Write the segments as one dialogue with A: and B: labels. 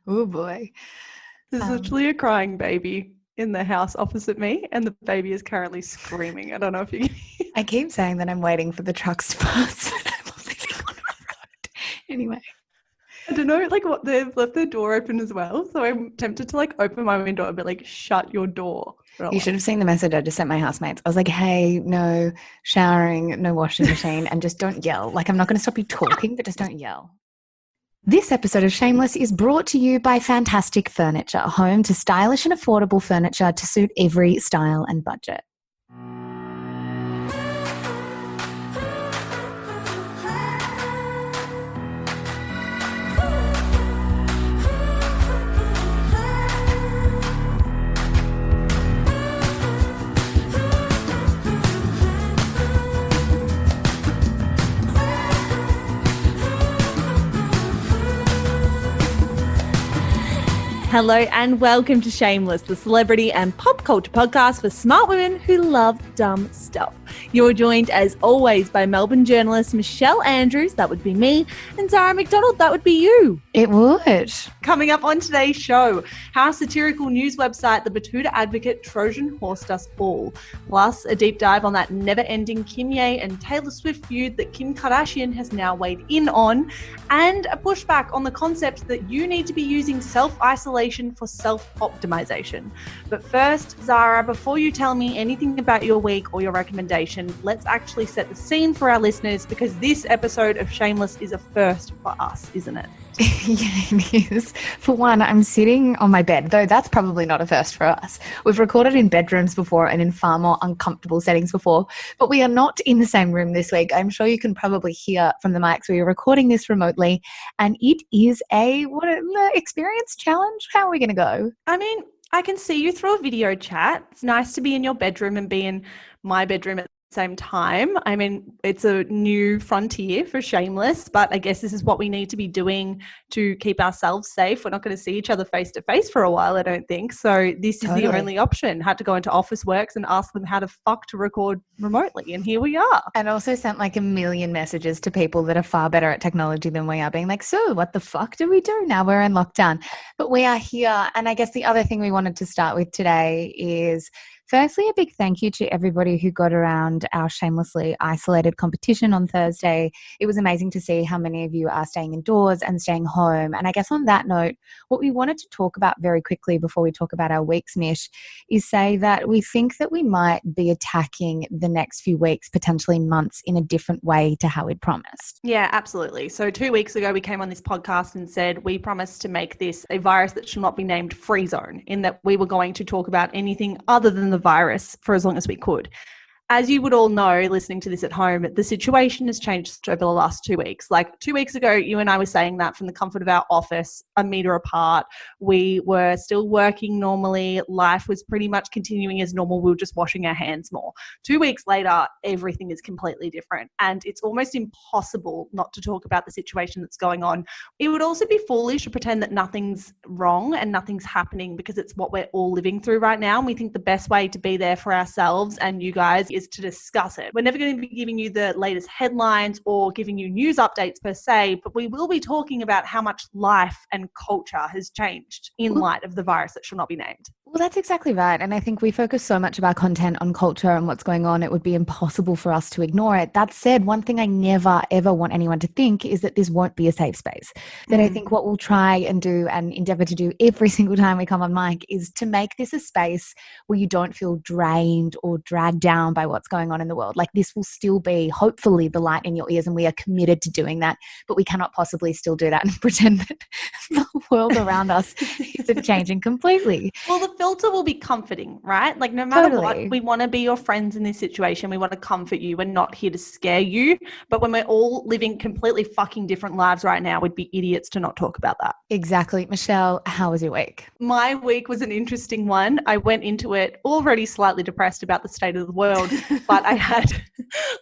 A: Oh boy.
B: There's literally a crying baby in the house opposite me, and the baby is currently screaming. I don't know if you can hear.
A: I keep saying that I'm waiting for the trucks to pass, but I'm living on a road. Anyway.
B: I don't know, like what they've left their door open as well. So I'm tempted to like open my window and be like, shut your door.
A: You should have seen the message I just sent my housemates. I was like, hey, no showering, no washing machine, and just don't yell. Like, I'm not going to stop you talking, but just don't yell. This episode of Shameless is brought to you by Fantastic Furniture, home to stylish and affordable furniture to suit every style and budget.
C: Hello and welcome to Shameless, the celebrity and pop culture podcast for smart women who love dumb stuff. You're joined as always by Melbourne journalist Michelle Andrews, that would be me, and Zara McDonald, that would be you.
A: It would.
B: Coming up on today's show, how satirical news website The Batuta Advocate Trojan horsed us all. Plus, a deep dive on that never-ending Kim Ye and Taylor Swift feud that Kim Kardashian has now weighed in on, and a pushback on the concept that you need to be using self-isolation for self-optimization. But first, Zara, before you tell me anything about your week or your recommendation, let's actually set the scene for our listeners, because this episode of Shameless is a first for us, isn't it?
A: Yeah, it is. For one, I'm sitting on my bed, though that's probably not a first for us. We've recorded in bedrooms before and in far more uncomfortable settings before, but we are not in the same room this week. I'm sure you can probably hear from the mics. We are recording this remotely, and it is a experience challenge. How are we going to go?
B: I mean, I can see you through a video chat. It's nice to be in your bedroom and be in my bedroom at the same time. I mean, it's a new frontier for Shameless, but I guess this is what we need to be doing to keep ourselves safe. We're not going to see each other face to face for a while, I don't think. So this is the only option. Had to go into Officeworks and ask them how to fuck to record remotely, and here we are.
A: And also sent like a million messages to people that are far better at technology than we are, being like, so what the fuck do we do now? We're in lockdown. But we are here. And I guess the other thing we wanted to start with today is, firstly, a big thank you to everybody who got around our Shamelessly Isolated competition on Thursday. It was amazing to see how many of you are staying indoors and staying home. And I guess on that note, what we wanted to talk about very quickly before we talk about our week's, Mich, is say that we think that we might be attacking the next few weeks, potentially months, in a different way to how we'd promised.
B: Yeah, absolutely. So 2 weeks ago, we came on this podcast and said we promised to make this a virus that shall not be named free zone, in that we were going to talk about anything other than the virus for as long as we could. As you would all know, listening to this at home, the situation has changed over the last 2 weeks. Like 2 weeks ago, you and I were saying that from the comfort of our office, a meter apart. We were still working normally. Life was pretty much continuing as normal. We were just washing our hands more. 2 weeks later, everything is completely different. And it's almost impossible not to talk about the situation that's going on. It would also be foolish to pretend that nothing's wrong and nothing's happening, because it's what we're all living through right now. And we think the best way to be there for ourselves and you guys is to discuss it. We're never going to be giving you the latest headlines or giving you news updates per se, but we will be talking about how much life and culture has changed in light of the virus that shall not be named.
A: Well, that's exactly right. And I think we focus so much of our content on culture and what's going on, it would be impossible for us to ignore it. That said, one thing I never, ever want anyone to think is that this won't be a safe space. That I think what we'll try and do and endeavor to do every single time we come on mic is to make this a space where you don't feel drained or dragged down by what's going on in the world. Like, this will still be, hopefully, the light in your ears, and we are committed to doing that, but we cannot possibly still do that and pretend that the world around us isn't changing completely.
B: Well, the filter will be comforting, right? Like, no matter what, we want to be your friends in this situation. We want to comfort you. We're not here to scare you. But when we're all living completely fucking different lives right now, we'd be idiots to not talk about that.
A: Exactly. Michelle, how was your week?
B: My week was an interesting one. I went into it already slightly depressed about the state of the world, but I had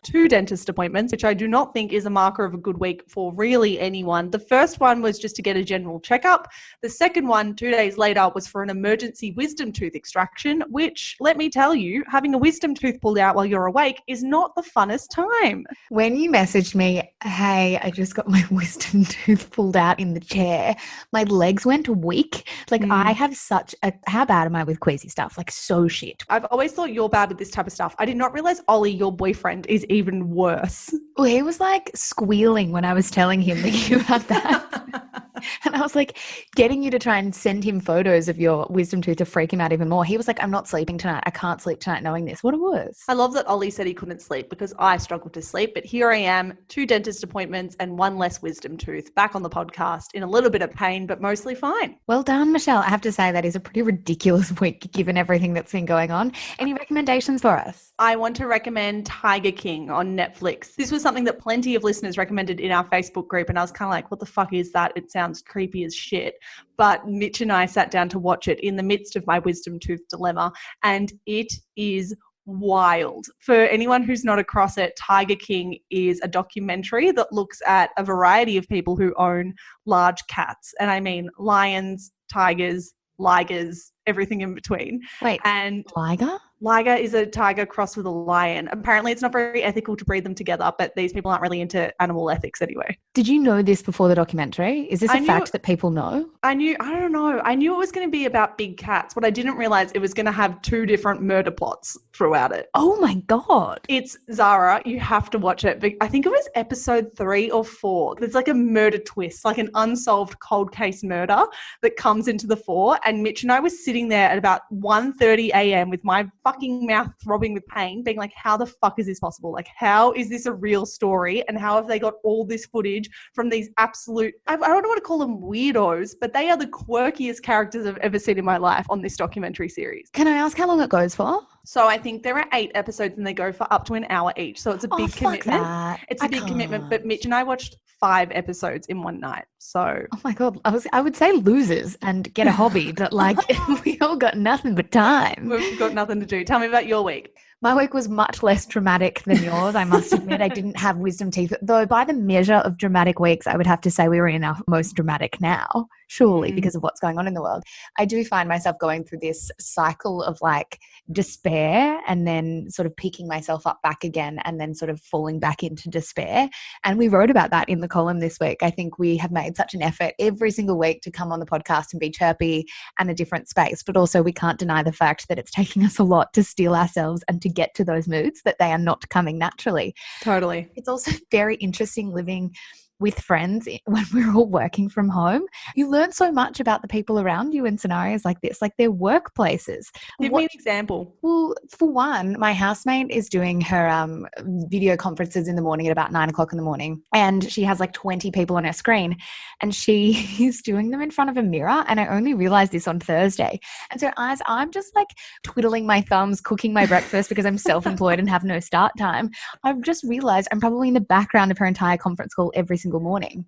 B: 2 dentist appointments, which I do not think is a marker of a good week for really anyone. The first one was just to get a general checkup. The second one, 2 days later, was for an emergency wisdom tooth extraction, which, let me tell you, having a wisdom tooth pulled out while you're awake is not the funnest time.
A: When you messaged me, hey, I just got my wisdom tooth pulled out in the chair, my legs went weak. Like I have such a, how bad am I with queasy stuff? Like so shit.
B: I've always thought you're bad with this type of stuff. I did not realize Ollie, your boyfriend, is even worse.
A: Well, he was like squealing when I was telling him that you had that. And I was like getting you to try and send him photos of your wisdom tooth to freak him out even more. He was like, I'm not sleeping tonight. I can't sleep tonight knowing this. What it was.
B: I love that Ollie said he couldn't sleep because I struggled to sleep. But here I am, 2 dentist appointments and 1 less wisdom tooth, back on the podcast in a little bit of pain, but mostly fine.
A: Well done, Michelle. I have to say that is a pretty ridiculous week given everything that's been going on. Any recommendations for us?
B: I want to recommend Tiger King on Netflix. This was something that plenty of listeners recommended in our Facebook group, and I was kind of like, what the fuck is that? It sounds creepy as shit. But Mitch and I sat down to watch it in the midst of my wisdom tooth dilemma, and it is wild. For anyone who's not across it, Tiger King is a documentary that looks at a variety of people who own large cats. And I mean lions, tigers, ligers, everything in between.
A: Wait,
B: and
A: liger?
B: Liger is a tiger crossed with a lion. Apparently, it's not very ethical to breed them together, but these people aren't really into animal ethics anyway.
A: Did you know this before the documentary? Is this a fact that people know?
B: I don't know. I knew it was going to be about big cats, but I didn't realize it was going to have 2 different murder plots throughout it.
A: Oh my God.
B: It's Zara. You have to watch it. But I think it was episode 3 or 4. There's like a murder twist, like an unsolved cold case murder that comes into the fore. And Mitch and I were sitting there at about 1:30 a.m. with my fucking mouth throbbing with pain, being like, how the fuck is this possible? Like, how is this a real story? And how have they got all this footage from these absolute, I don't want to call them weirdos, but they are the quirkiest characters I've ever seen in my life on this documentary series.
A: Can I ask how long it goes for?
B: So I think there are 8 episodes and they go for up to an hour each. So it's a big commitment. It's a big commitment. But Mitch and I watched 5 episodes in one night. So
A: oh my God, I would say losers and get a hobby, but like we all got nothing but time.
B: We've got nothing to do. Tell me about your week.
A: My week was much less dramatic than yours, I must admit. I didn't have wisdom teeth, though by the measure of dramatic weeks, I would have to say we were in our most dramatic now, surely, because of what's going on in the world. I do find myself going through this cycle of like despair and then sort of picking myself up back again and then sort of falling back into despair. And we wrote about that in the column this week. I think we have made such an effort every single week to come on the podcast and be chirpy and a different space, but also we can't deny the fact that it's taking us a lot to steel ourselves and to get to those moods, that they are not coming naturally.
B: Totally.
A: It's also very interesting living with friends when we're all working from home. You learn so much about the people around you in scenarios like this, like their workplaces.
B: Give me an example.
A: Well, for one, my housemate is doing her video conferences in the morning at about 9 o'clock in the morning. And she has like 20 people on her screen and she is doing them in front of a mirror. And I only realized this on Thursday. And so as I'm just like twiddling my thumbs, cooking my breakfast because I'm self-employed and have no start time, I've just realized I'm probably in the background of her entire conference call every single morning.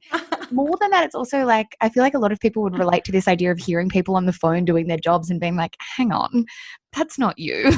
A: More than that, it's also like, I feel like a lot of people would relate to this idea of hearing people on the phone doing their jobs and being like, hang on, that's not you.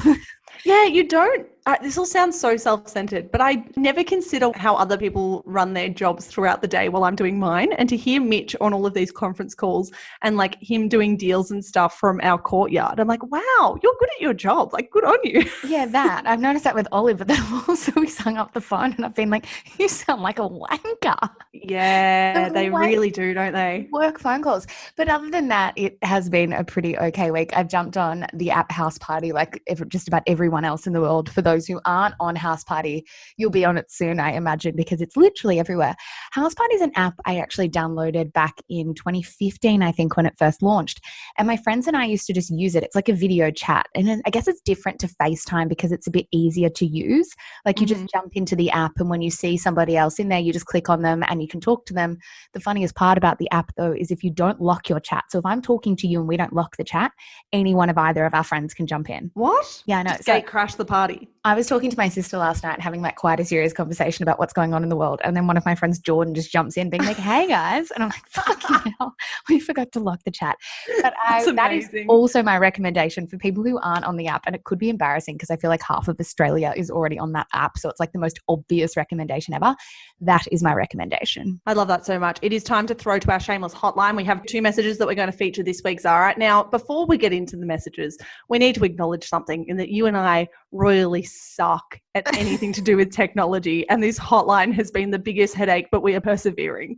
B: Yeah, you don't. This all sounds so self-centered, but I never consider how other people run their jobs throughout the day while I'm doing mine. And to hear Mitch on all of these conference calls and like him doing deals and stuff from our courtyard, I'm like, wow, you're good at your job. Like, good on you.
A: Yeah, that. I've noticed that with Ollie, but then also he's hung up the phone and I've been like, you sound like a wanker.
B: Yeah, they really do, don't they?
A: Work phone calls. But other than that, it has been a pretty okay week. I've jumped on the app HouseParty like just about everyone else in the world. For those who aren't on HouseParty, you'll be on it soon, I imagine, because it's literally everywhere. HouseParty is an app I actually downloaded back in 2015, I think, when it first launched. And my friends and I used to just use it. It's like a video chat. And I guess it's different to FaceTime because it's a bit easier to use. Like you just jump into the app and when you see somebody else in there, you just click on them and you can talk to them. The funniest part about the app, though, is if you don't lock your chat. So if I'm talking to you and we don't lock the chat, any one of either of our friends can jump in.
B: What?
A: Yeah, I know.
B: Just
A: So
B: gate crashed the party.
A: I was talking to my sister last night, having like quite a serious conversation about what's going on in the world. And then one of my friends, Jordan, just jumps in being like, hey guys. And I'm like, fucking hell, we forgot to lock the chat. But that is also my recommendation for people who aren't on the app. And it could be embarrassing because I feel like half of Australia is already on that app. So it's like the most obvious recommendation ever. That is my recommendation.
B: I love that so much. It is time to throw to our Shameless hotline. We have 2 messages that we're going to feature this week, Zara. Now, before we get into the messages, we need to acknowledge something in that you and I royally suck at anything to do with technology. And this hotline has been the biggest headache, but we are persevering.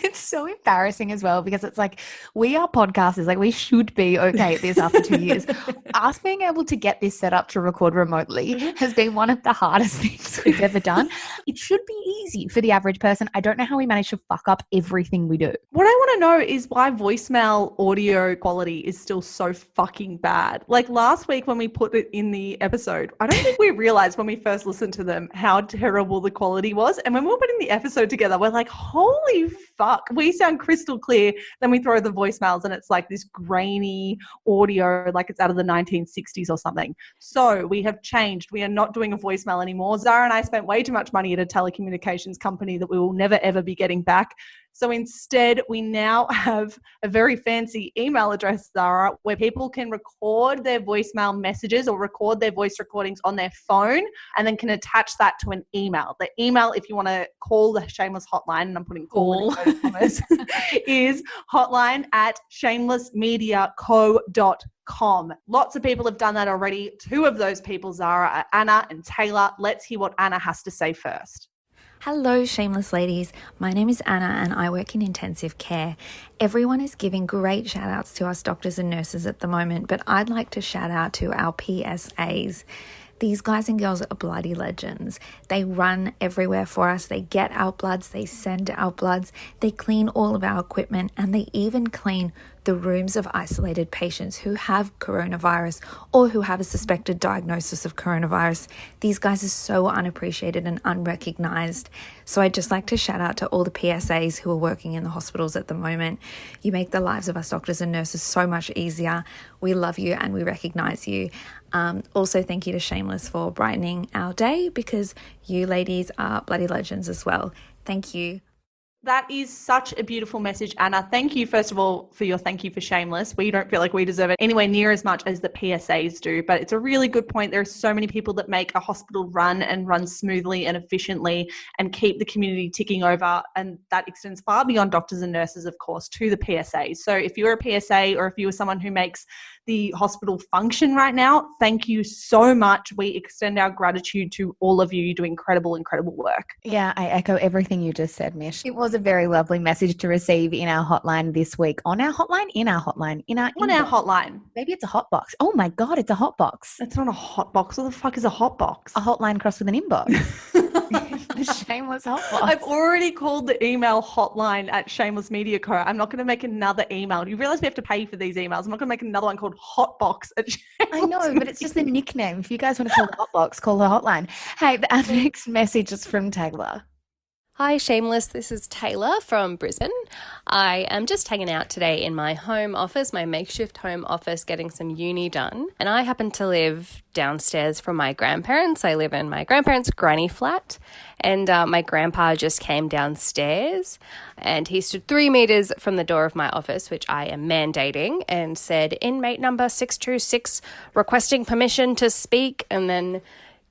A: It's so embarrassing as well because it's like we are podcasters. Like we should be okay at this after 2 years. Us being able to get this set up to record remotely has been one of the hardest things we've ever done. It should be easy for the average person. I don't know how we manage to fuck up everything we do.
B: What I want to know is why voicemail audio quality is still so fucking bad. Like last week when we put it in the episode, I don't think we realized when we first listened to them how terrible the quality was. And when we were putting the episode together, we're like, holy fuck, we sound crystal clear. Then we throw the voicemails and it's like this grainy audio, like it's out of the 1960s or something. So we have changed. We are not doing a voicemail anymore. Zara and I spent way too much money at a telecommunications company that we will never ever be getting back. So instead, we now have a very fancy email address, Zara, where people can record their voicemail messages or record their voice recordings on their phone and then can attach that to an email. The email, if you want to call the Shameless hotline, and I'm putting call is hotline@shamelessmediaco.com. Lots of people have done that already. 2 of those people, Zara, are Anna and Taylor. Let's hear what Anna has to say first.
D: Hello, Shameless ladies. My name is Anna and I work in intensive care. Everyone is giving great shout outs to us doctors and nurses at the moment, but I'd like to shout out to our PSAs. These guys and girls are bloody legends. They run everywhere for us. They get our bloods. They send our bloods. They clean all of our equipment and they even clean the rooms of isolated patients who have coronavirus or who have a suspected diagnosis of coronavirus. These guys are so unappreciated and unrecognized. So I'd just like to shout out to all the PSAs who are working in the hospitals at the moment. You make the lives of us doctors and nurses so much easier. We love you and we recognize you. Also, thank you to Shameless for brightening our day because you ladies are bloody legends as well. Thank you.
B: That is such a beautiful message, Anna. Thank you, first of all, for your thank you for Shameless. We don't feel like we deserve it anywhere near as much as the PSAs do, but it's a really good point. There are so many people that make a hospital run and run smoothly and efficiently and keep the community ticking over, and that extends far beyond doctors and nurses, of course, to the PSAs. So if you're a PSA or if you are someone who makes the hospital function right now, thank you so much. We extend our gratitude to all of you. You do incredible, incredible work.
A: Yeah, I echo everything you just said, Mich. It was a very lovely message to receive in our hotline this week. On our hotline? In our hotline?
B: On our hotline.
A: Maybe it's a hot box. Oh my God, it's a hot box.
B: It's not a hot box. What the fuck is a hot box?
A: A hotline crossed with an inbox. The Shameless hot box.
B: I've already called the email hotline at Shameless Media Co. I'm not going to make another email. You realize we have to pay for these emails. I'm not going to make another one called Hotbox at Shameless.
A: I know, but it's just a nickname. If you guys want to call the hotbox, call the hotline. Hey, our next message is from Taylor.
E: Hi Shameless, this is Taylor from Brisbane. I am just hanging out today in my home office, my makeshift home office, getting some uni done. And I happen to live downstairs from my grandparents. I live in my grandparents' granny flat. And my grandpa just came downstairs and he stood 3 meters from the door of my office, which I am mandating, and said, inmate number 626 requesting permission to speak, and then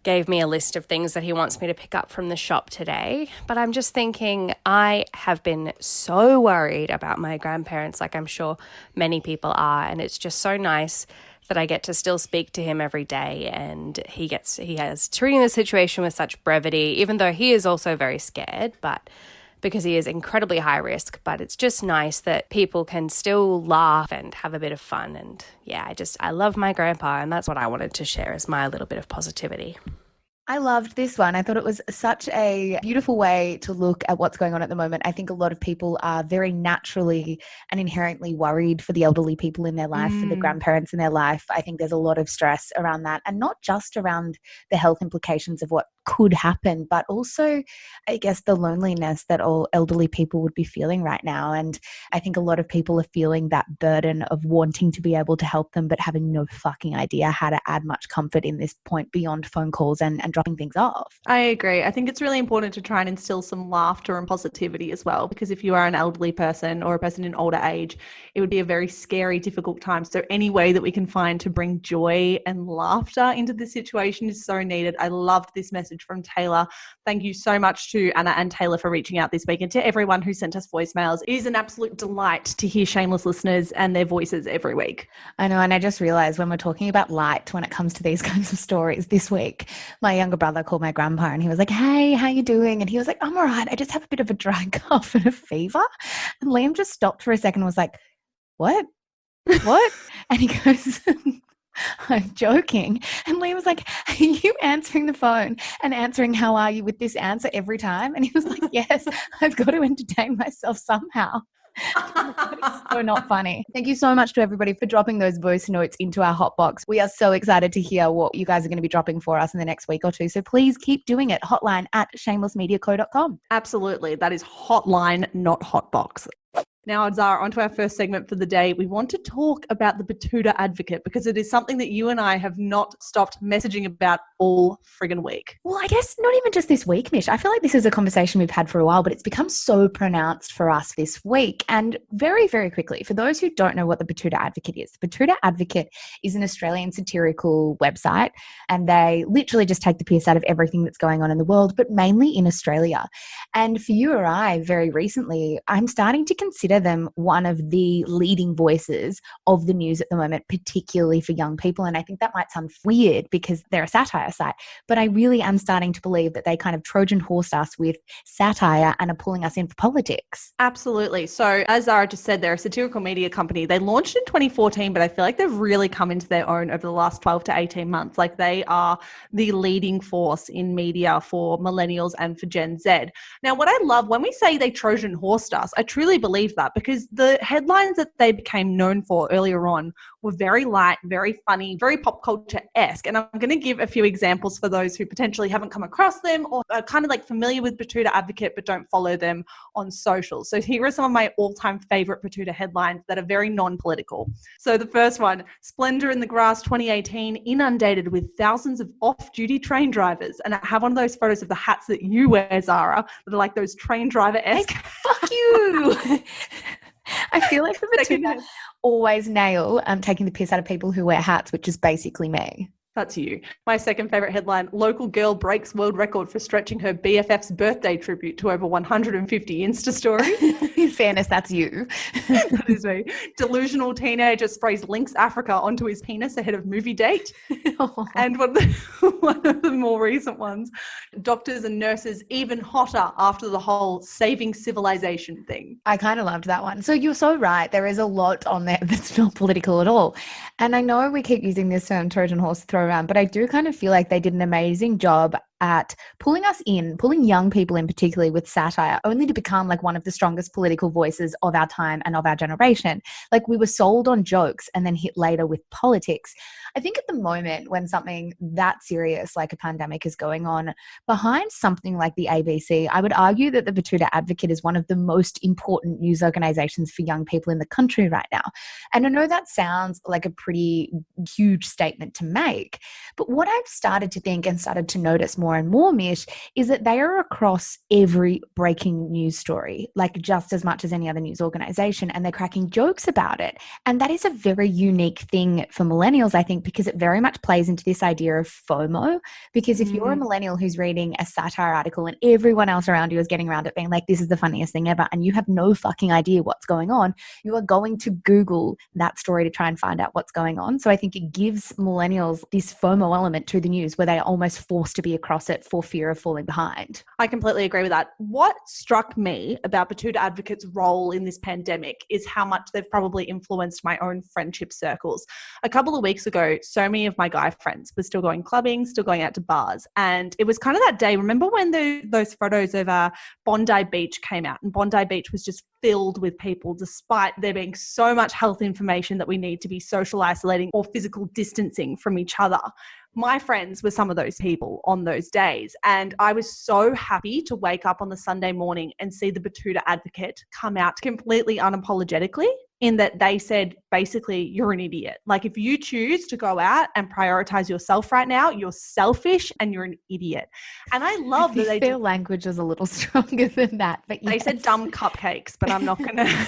E: gave me a list of things that he wants me to pick up from the shop today. But I'm just thinking, I have been so worried about my grandparents, like I'm sure many people are, and it's just so nice that I get to still speak to him every day, and he has treating the situation with such brevity, even though he is also very scared, but because he is incredibly high risk. But it's just nice that people can still laugh and have a bit of fun. And yeah, I love my grandpa, and that's what I wanted to share as my little bit of positivity.
A: I loved this one. I thought it was such a beautiful way to look at what's going on at the moment. I think a lot of people are very naturally and inherently worried for the elderly people in their life, for the grandparents in their life. I think there's a lot of stress around that, and not just around the health implications of what could happen, but also, I guess, the loneliness that all elderly people would be feeling right now. And I think a lot of people are feeling that burden of wanting to be able to help them, but having no fucking idea how to add much comfort in this point beyond phone calls and dropping things off.
B: I agree. I think it's really important to try and instill some laughter and positivity as well, because if you are an elderly person or a person in older age, it would be a very scary, difficult time. So any way that we can find to bring joy and laughter into this situation is so needed. I loved this message from Taylor. Thank you so much to Anna and Taylor for reaching out this week, and to everyone who sent us voicemails. It is an absolute delight to hear Shameless listeners and their voices every week.
A: I know, and I just realized when we're talking about light when it comes to these kinds of stories this week, my younger brother called my grandpa and he was like, "Hey, how you doing?" And he was like, "I'm all right. I just have a bit of a dry cough and a fever." And Liam just stopped for a second and was like, "What? What?" And he goes, "I'm joking." And Liam was like, "Are you answering the phone and answering 'how are you' with this answer every time?" And he was like, "Yes, I've got to entertain myself somehow." That is so not funny. Thank you so much to everybody for dropping those voice notes into our hotbox. We are so excited to hear what you guys are going to be dropping for us in the next week or two. So please keep doing it. Hotline at shamelessmediaco.com.
B: Absolutely. That is hotline, not hotbox. Now, Zara, onto our first segment for the day. We want to talk about the Batuta Advocate, because it is something that you and I have not stopped messaging about all friggin' week.
A: Well, I guess not even just this week, Mich. I feel like this is a conversation we've had for a while, but it's become so pronounced for us this week. And very, very quickly, for those who don't know what the Batuta Advocate is, the Batuta Advocate is an Australian satirical website, and they literally just take the piss out of everything that's going on in the world, but mainly in Australia. And for you or I, very recently, I'm starting to consider them one of the leading voices of the news at the moment, particularly for young people. And I think that might sound weird because they're a satire site, but I really am starting to believe that they kind of Trojan horsed us with satire and are pulling us in for politics.
B: Absolutely. So as Zara just said, they're a satirical media company. They launched in 2014, but I feel like they've really come into their own over the last 12 to 18 months. Like, they are the leading force in media for millennials and for Gen Z. Now, what I love when we say they Trojan horsed us, I truly believe that, because the headlines that they became known for earlier on were very light, very funny, very pop culture-esque. And I'm going to give a few examples for those who potentially haven't come across them or are kind of like familiar with Batuta Advocate but don't follow them on social. So here are some of my all-time favorite Batuta headlines that are very non-political. So the first one, Splendor in the Grass 2018 inundated with thousands of off-duty train drivers. And I have one of those photos of the hats that you wear, Zara, that are like those train driver-esque.
A: Fuck you! I feel like the Batuta always nail taking the piss out of people who wear hats, which is basically me.
B: That's you. My second favorite headline, local girl breaks world record for stretching her BFF's birthday tribute to over 150 Insta stories.
A: In fairness, that's you.
B: That is me. Delusional teenager sprays Lynx Africa onto his penis ahead of movie date. And one of the more recent ones, doctors and nurses even hotter after the whole saving civilization thing.
A: I kind of loved that one. So you're so right. There is a lot on there that's not political at all. And I know we keep using this term Trojan horse to throw around, but I do kind of feel like they did an amazing job at pulling us in, pulling young people in particularly with satire, only to become like one of the strongest political voices of our time and of our generation. Like, we were sold on jokes and then hit later with politics. I think at the moment when something that serious like a pandemic is going on, behind something like the ABC, I would argue that the Batuta Advocate is one of the most important news organizations for young people in the country right now. And I know that sounds like a pretty huge statement to make, but what I've started to think and started to notice more and more, Mich, is that they are across every breaking news story, like just as much as any other news organization, and they're cracking jokes about it. And that is a very unique thing for millennials, I think, because it very much plays into this idea of FOMO. Because if you're a millennial who's reading a satire article and everyone else around you is getting around it being like, this is the funniest thing ever, and you have no fucking idea what's going on, you are going to Google that story to try and find out what's going on. So I think it gives millennials this FOMO element to the news where they are almost forced to be across it for fear of falling behind.
B: I completely agree with that. What struck me about Batuta Advocate's role in this pandemic is how much they've probably influenced my own friendship circles. A couple of weeks ago, so many of my guy friends were still going clubbing, still going out to bars. And it was kind of that day. Remember when those photos of Bondi Beach came out, and Bondi Beach was just filled with people, despite there being so much health information that we need to be social isolating or physical distancing from each other. My friends were some of those people on those days. And I was so happy to wake up on the Sunday morning and see the Batuta Advocate come out completely unapologetically, in that they said, basically, you're an idiot. Like, if you choose to go out and prioritize yourself right now, you're selfish and you're an idiot. And I love that
A: their language is a little stronger than that. But
B: they said dumb cupcakes, but I'm not going to...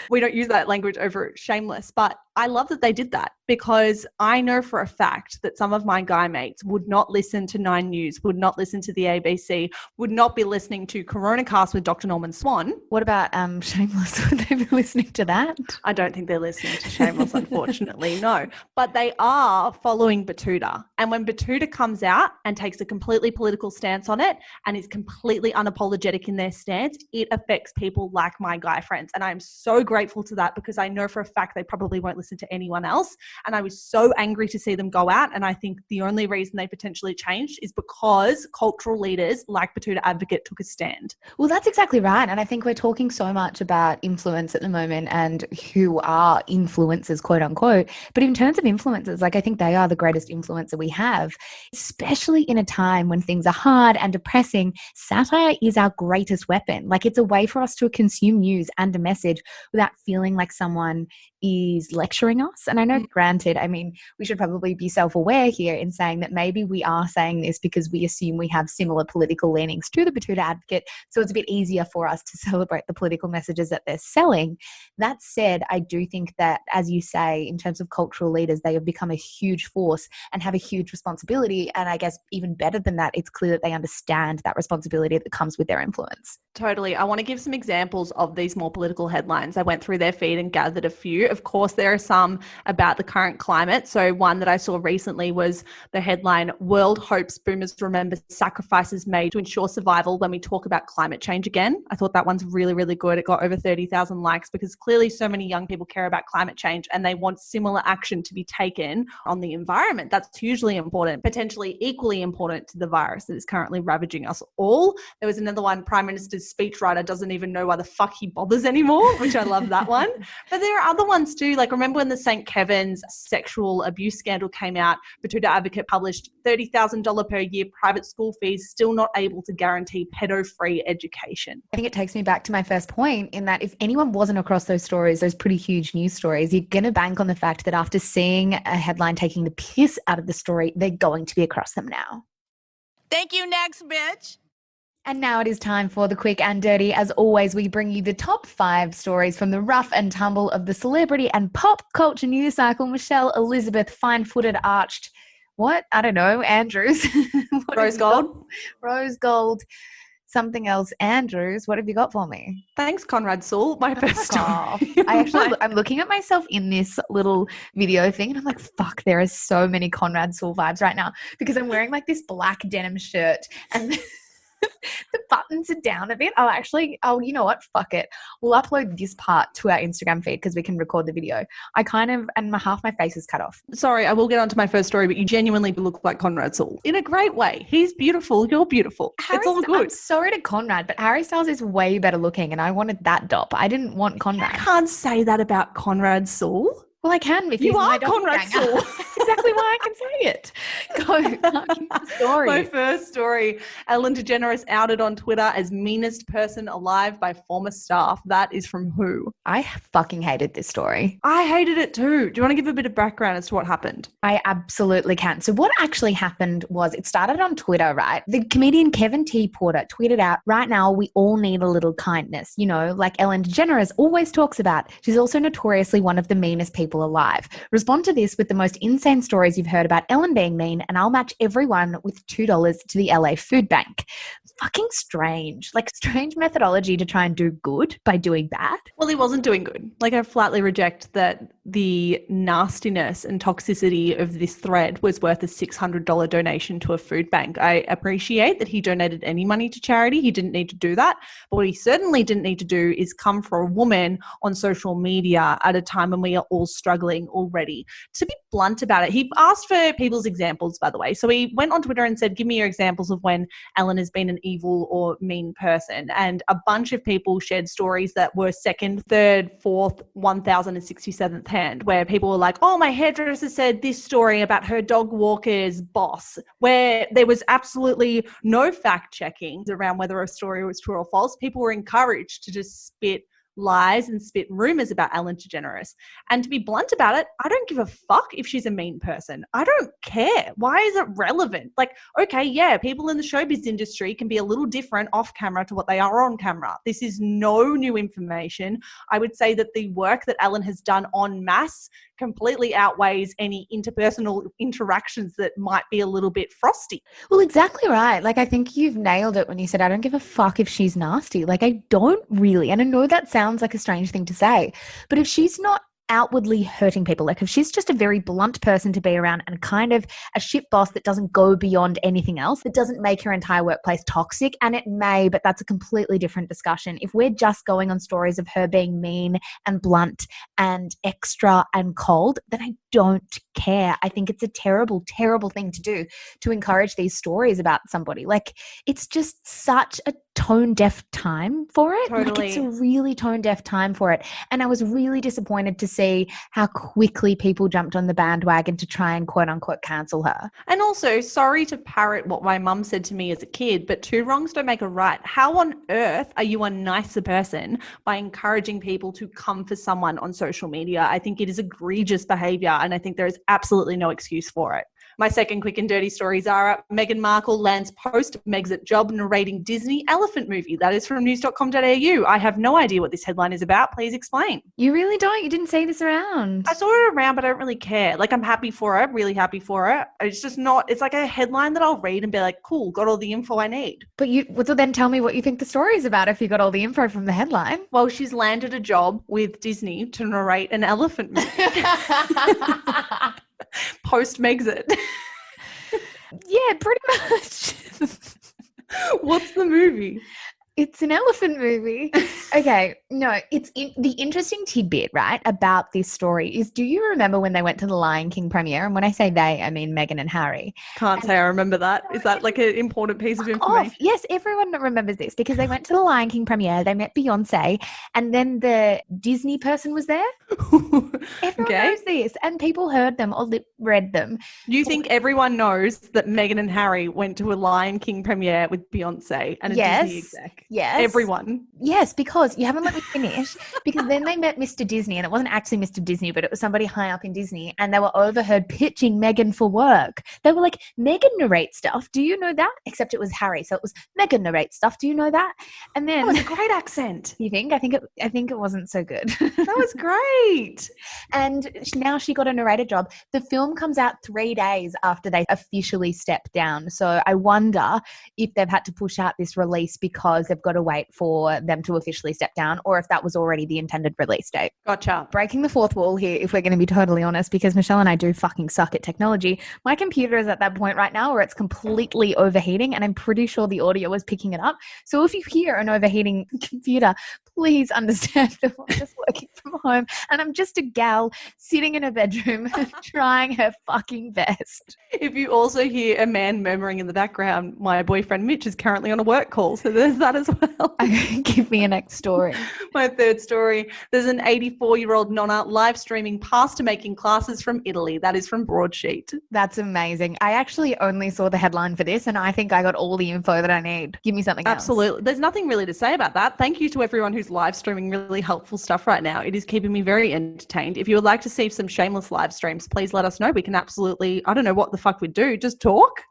B: We don't use that language over at Shameless, but I love that they did that, because I know for a fact that some of my guy mates would not listen to 9 News, would not listen to the ABC, would not be listening to Coronacast with Dr. Norman Swan.
A: What about Shameless? Would they be listening to that?
B: I don't think they're listening to Shameless, unfortunately, no. But they are following Batuta. And when Batuta comes out and takes a completely political stance on it and is completely unapologetic in their stance, it affects people like my guy friends. And I'm so grateful to that, because I know for a fact they probably won't listen to anyone else. And I was so angry to see them go out. And I think the only reason they potentially changed is because cultural leaders like Batuta Advocate took a stand.
A: Well, that's exactly right. And I think we're talking so much about influence at the moment and who are influencers, quote unquote. But in terms of influencers, like, I think they are the greatest influencer we have, especially in a time when things are hard and depressing. Satire is our greatest weapon. Like, it's a way for us to consume news and a message without feeling like someone is lecturing us. And I know, granted, I mean, we should probably be self-aware here in saying that maybe we are saying this because we assume we have similar political leanings to the Batuta Advocate, so it's a bit easier for us to celebrate the political messages that they're selling. That said, I do think that, as you say, in terms of cultural leaders, they have become a huge force and have a huge responsibility. And I guess even better than that, it's clear that they understand that responsibility that comes with their influence.
B: Totally. I want to give some examples of these more political headlines. I went through their feed and gathered a few. Of course, there are some about the current climate. So one that I saw recently was the headline, "World Hopes Boomers Remember Sacrifices Made to Ensure Survival When We Talk About Climate Change Again." I thought that one's really, really good. It got over 30,000 likes, because clearly so many young people care about climate change and they want similar action to be taken on the environment. That's hugely important, potentially equally important to the virus that is currently ravaging us all. There was another one, Prime Minister's speechwriter doesn't even know why the fuck he bothers anymore, which I love that one. But there are other ones too. Like, remember when the St. Kevin's sexual abuse scandal came out, Batuta Advocate published $30,000 per year private school fees, still not able to guarantee pedo-free education.
A: I think it takes me back to my first point, in that if anyone wasn't across those stories, those pretty huge news stories, you're going to bank on the fact that after seeing a headline taking the piss out of the story, they're going to be across them now.
F: Thank you. Next, bitch.
A: And now it is time for the quick and dirty. As always, we bring you the top 5 stories from the rough and tumble of the celebrity and pop culture news cycle. Michelle Elizabeth, fine-footed, arched, what? I don't know, Andrews.
B: Rose gold.
A: Rose gold. Something else. Andrews, what have you got for me?
B: Thanks, Conrad Sewell. My first story.
A: I'm looking at myself in this little video thing and I'm like, fuck, there are so many Conrad Sewell vibes right now, because I'm wearing like this black denim shirt and the buttons are down a bit. You know what? Fuck it. We'll upload this part to our Instagram feed because we can record the video. Half my face is cut off.
B: Sorry, I will get on to my first story, but you genuinely look like Conrad Sewell in a great way. He's beautiful. You're beautiful. It's all good.
A: I'm sorry to Conrad, but Harry Styles is way better looking and I wanted that dop. I didn't want Conrad.
B: You can't say that about Conrad Sewell.
A: Well, I can if
B: you are Conrad Sewell.
A: That's exactly why I can say it. Go, story.
B: My first story, Ellen DeGeneres outed on Twitter as meanest person alive by former staff. That is from who?
A: I fucking hated this story.
B: I hated it too. Do you want to give a bit of background as to what happened?
A: I absolutely can. So what actually happened was, it started on Twitter, right? The comedian Kevin T. Porter tweeted out, "Right now, we all need a little kindness, you know, like Ellen DeGeneres always talks about. She's also notoriously one of the meanest people alive. Respond to this with the most insane stories you've heard about Ellen being mean, and I'll match everyone with $2 to the LA Food Bank." Fucking strange. Like, strange methodology to try and do good by doing bad.
B: Well, he wasn't doing good. Like, I flatly reject that the nastiness and toxicity of this thread was worth a $600 donation to a food bank. I appreciate that he donated any money to charity. He didn't need to do that. But what he certainly didn't need to do is come for a woman on social media at a time when we are all struggling already. To be blunt about it, he asked for people's examples, by the way. So he went on Twitter and said, "Give me your examples of when Ellen has been an evil or mean person. And a bunch of people shared stories that were second, third, fourth, 1067th hand, where people were like, oh, my hairdresser said this story about her dog walker's boss, where there was absolutely no fact checking around whether a story was true or false. People were encouraged to just spit lies and spit rumors about Ellen DeGeneres. And to be blunt about it, I don't give a fuck if she's a mean person. I don't care. Why is it relevant? Like, okay, yeah, people in the showbiz industry can be a little different off camera to what they are on camera. This is no new information. I would say that the work that Ellen has done en masse completely outweighs any interpersonal interactions that might be a little bit frosty.
A: Well, exactly right. Like, I think you've nailed it when you said, I don't give a fuck if she's nasty. Like, I don't really. And I know that sounds like a strange thing to say, but if she's not outwardly hurting people, like if she's just a very blunt person to be around and kind of a shit boss that doesn't go beyond anything else, that doesn't make her entire workplace toxic, and it may, but that's a completely different discussion. If we're just going on stories of her being mean and blunt and extra and cold, then I don't care. I think it's a terrible, terrible thing to do, to encourage these stories about somebody. Like, it's just such a tone-deaf time for it.
B: Totally.
A: Like, it's a really tone-deaf time for it. And I was really disappointed to see how quickly people jumped on the bandwagon to try and quote-unquote cancel her.
B: And also, sorry to parrot what my mum said to me as a kid, but two wrongs don't make a right. How on earth are you a nicer person by encouraging people to come for someone on social media? I think it is egregious behaviour, and I think there is absolutely no excuse for it. My second quick and dirty story, Zara. Meghan Markle lands post-Megxit job narrating Disney elephant movie. That is from news.com.au. I have no idea what this headline is about. Please explain.
A: You really don't? You didn't see this around?
B: I saw it around, but I don't really care. Like, I'm happy for it, really happy for it. It's just not, it's like a headline that I'll read and be like, cool, got all the info I need.
A: But so then tell me what you think the story is about if you got all the info from the headline.
B: Well, she's landed a job with Disney to narrate an elephant movie. Post-Megxit.
A: Yeah, pretty much.
B: What's the movie?
A: It's an elephant movie. Okay, no, the interesting tidbit, right, about this story is, do you remember when they went to the Lion King premiere? And when I say they, I mean Meghan and Harry.
B: Can't say I remember that. Is that like an important piece of information?
A: Yes, everyone remembers this because they went to the Lion King premiere, they met Beyonce, and then the Disney person was there. Everyone knows this, and people heard them or read them.
B: You think everyone knows that Meghan and Harry went to a Lion King premiere with Beyonce and a Disney exec?
A: Yes.
B: Everyone.
A: Yes, because you haven't let me finish. Because then they met Mr. Disney, and it wasn't actually Mr. Disney, but it was somebody high up in Disney, and they were overheard pitching Meghan for work. They were like, Meghan narrates stuff. Do you know that? Except it was Harry, so it was Meghan narrates stuff. Do you know that? And then
B: that was a great accent.
A: You think? I think it wasn't so good.
B: That was great.
A: And now she got a narrator job. The film comes out 3 days after they officially step down. So I wonder if they've had to push out this release because they've got to wait for them to officially step down, or if that was already the intended release date.
B: Gotcha.
A: Breaking the fourth wall here, if we're going to be totally honest, because Michelle and I do fucking suck at technology. My computer is at that point right now where it's completely overheating, and I'm pretty sure the audio is picking it up. So if you hear an overheating computer, please understand that I'm just working from home and I'm just a gal sitting in a bedroom trying her fucking best.
B: If you also hear a man murmuring in the background, my boyfriend Mich is currently on a work call, so there's that as well.
A: Give me a next story.
B: My third story, there's an 84-year-old nonna live streaming pasta making classes from Italy. That is from Broadsheet.
A: That's amazing. I actually only saw the headline for this, and I think I got all the info that I need. Give me something else.
B: Absolutely. There's nothing really to say about that. Thank you to everyone who's live streaming really helpful stuff right now. It is keeping me very entertained. If you would like to see some Shameless live streams, please let us know. We can absolutely, I don't know what the fuck we'd do. Just talk?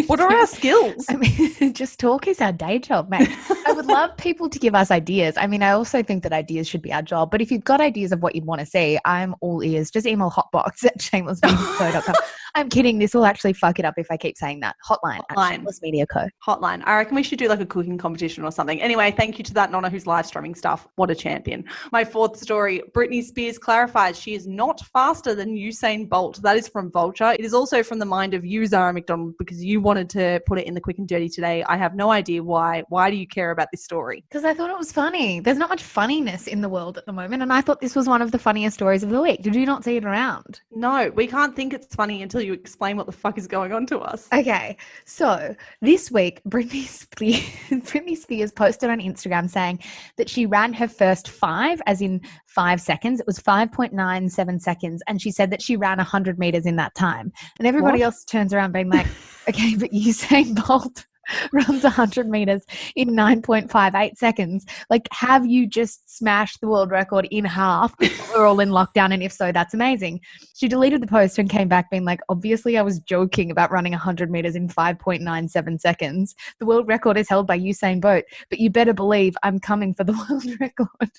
B: What are our skills?
A: I mean, just talk is our day job, mate. I would love people to give us ideas. I mean, I also think that ideas should be our job, but if you've got ideas of what you'd want to see, I'm all ears. Just email hotbox@shamelessmediaco.com. I'm kidding. This will actually fuck it up if I keep saying that. Hotline. @shamelessmediaco.
B: Hotline. I reckon we should do like a cooking competition or something. Anyway, thank you to that nonna who's live streaming stuff. What a champion. My fourth story, Britney Spears clarifies she is not faster than Usain Bolt. That is from Vulture. It is also from the mind of you, Zara McDonald, because you wanted to put it in the quick and dirty today. I have no idea why. Why do you care about this story?
A: Because I thought it was funny. There's not much funniness in the world at the moment, and I thought this was one of the funniest stories of the week. Did you not see it around?
B: No, we can't think it's funny until you explain what the fuck is going on to us.
A: Okay, so this week, Britney Spears posted on Instagram saying that she ran her first 5, as in 5 seconds. It was 5.97 seconds. And she said that she ran 100 meters in that time. And everybody else turns around being like, okay, but Usain Bolt runs 100 meters in 9.58 seconds. Like, have you just smashed the world record in half? We're all in lockdown, and if so, that's amazing. She deleted the post and came back being like, obviously I was joking about running 100 meters in 5.97 seconds. The world record is held by Usain Bolt, but you better believe I'm coming for the world record.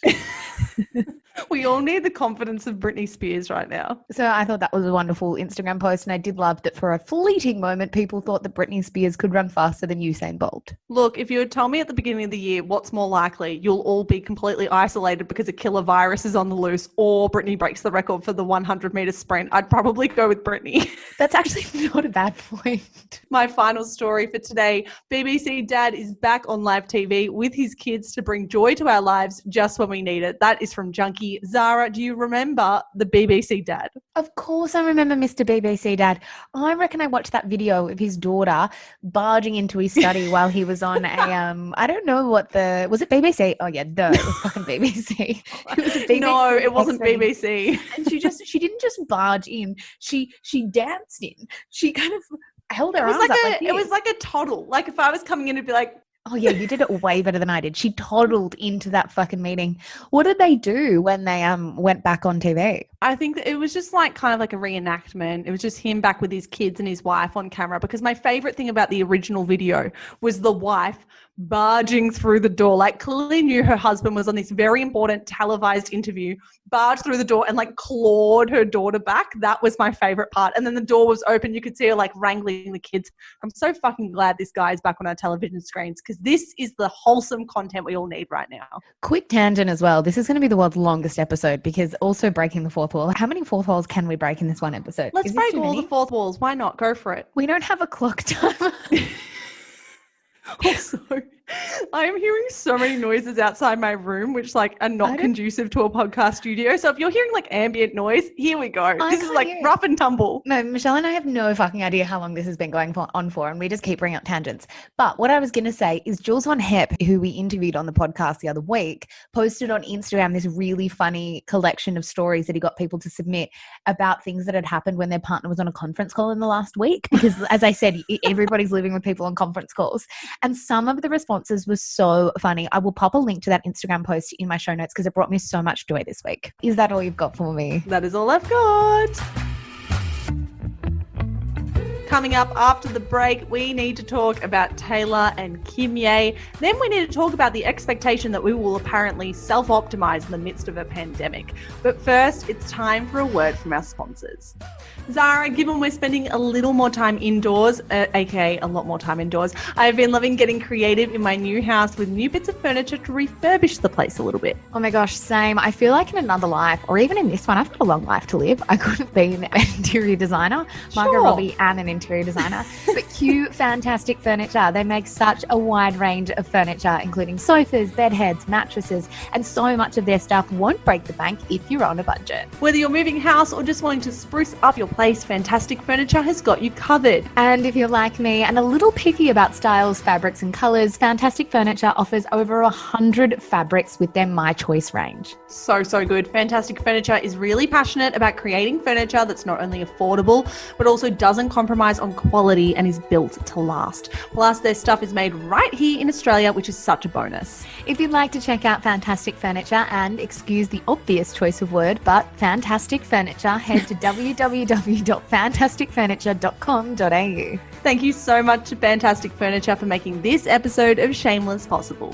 B: We all need the confidence of Britney Spears right now.
A: So I thought that was a wonderful Instagram post, and I did love that for a fleeting moment, people thought that Britney Spears could run faster than Usain Bolt.
B: Look, if you had told me at the beginning of the year what's more likely, you'll all be completely isolated because a killer virus is on the loose, or Britney breaks the record for the 100-meter sprint, I'd probably go with Britney.
A: That's actually not a bad point.
B: My final story for today, BBC Dad is back on live TV with his kids to bring joy to our lives just when we need it. That is from Junkie. Zara, do you remember the BBC Dad?
A: Of course I remember Mr. BBC Dad. I reckon I watched that video of his daughter barging into his study while he was on a, I don't know what was it BBC? Oh yeah, it was fucking BBC. It was a BBC.
B: No, it wasn't BBC.
A: And she didn't just barge in. She danced in. She kind of held her arms up like this.
B: It was like a toddle. Like if I was coming in, it'd be like,
A: oh, yeah, you did it way better than I did. She toddled into that fucking meeting. What did they do when they went back on TV?
B: I think that it was just like kind of like a reenactment. It was just him back with his kids and his wife on camera, because my favorite thing about the original video was the wife barging through the door. Like clearly knew her husband was on this very important televised interview, barged through the door and like clawed her daughter back. That was my favorite part. And then the door was open. You could see her like wrangling the kids. I'm so fucking glad this guy is back on our television screens, because this is the wholesome content we all need right now.
A: Quick tangent as well. This is going to be the world's longest episode, because also breaking the fourth wall. How many fourth walls can we break in this one episode?
B: Let's break all the fourth walls. Why not? Go for it.
A: We don't have a clock timer.
B: Also, I am hearing so many noises outside my room, which like are not conducive to a podcast studio. So if you're hearing like ambient noise, here we go. This is like rough and tumble.
A: No, Michelle and I have no fucking idea how long this has been going on for, and we just keep bringing up tangents. But what I was going to say is Jules Von Hepp, who we interviewed on the podcast the other week, posted on Instagram this really funny collection of stories that he got people to submit about things that had happened when their partner was on a conference call in the last week. Because as I said, everybody's living with people on conference calls. And some of the responses were so funny. I will pop a link to that Instagram post in my show notes because it brought me so much joy this week. Is that all you've got for me?
B: That is all I've got. Coming up after the break, we need to talk about Taylor and Kim Ye. Then we need to talk about the expectation that we will apparently self-optimize in the midst of a pandemic. But first, it's time for a word from our sponsors. Zara, given we're spending a little more time indoors, aka a lot more time indoors, I've been loving getting creative in my new house with new bits of furniture to refurbish the place a little bit.
A: Oh my gosh, same. I feel like in another life, or even in this one, I've got a long life to live. I could have been an interior designer, Margot Robbie, and an interior designer. But cute, fantastic furniture. They make such a wide range of furniture, including sofas, bed heads, mattresses, and so much of their stuff won't break the bank if you're on a budget.
B: Whether you're moving house or just wanting to spruce up your place, Fantastic Furniture has got you covered.
A: And if you're like me and a little picky about styles, fabrics, and colours, Fantastic Furniture offers over 100 fabrics with their My Choice range.
B: So good. Fantastic Furniture is really passionate about creating furniture that's not only affordable, but also doesn't compromise on quality and is built to last. Plus, their stuff is made right here in Australia, which is such a bonus.
A: If you'd like to check out Fantastic Furniture and, excuse the obvious choice of word, but Fantastic Furniture, head to www.fantasticfurniture.com.au.
B: Thank you so much to Fantastic Furniture for making this episode of Shameless possible.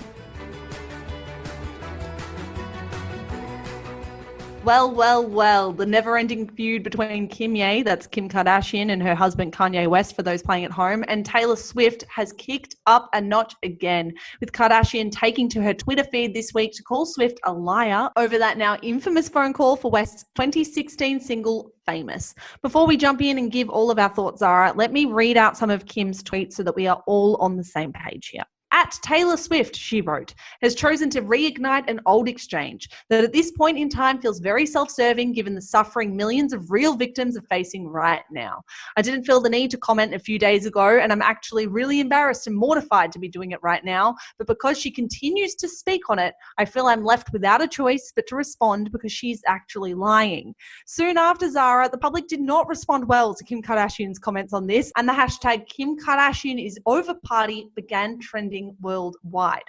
B: Well, the never-ending feud between Kim Ye, that's Kim Kardashian, and her husband Kanye West, for those playing at home, and Taylor Swift has kicked up a notch again, with Kardashian taking to her Twitter feed this week to call Swift a liar over that now infamous phone call for West's 2016 single, Famous. Before we jump in and give all of our thoughts, Zara, let me read out some of Kim's tweets so that we are all on the same page here. At Taylor Swift, she wrote, has chosen to reignite an old exchange that at this point in time feels very self-serving given the suffering millions of real victims are facing right now. I didn't feel the need to comment a few days ago, and I'm actually really embarrassed and mortified to be doing it right now, but because she continues to speak on it, I feel I'm left without a choice but to respond because she's actually lying. Soon after Zara, the public did not respond well to Kim Kardashian's comments on this, and the hashtag Kim Kardashian is over party began trending worldwide.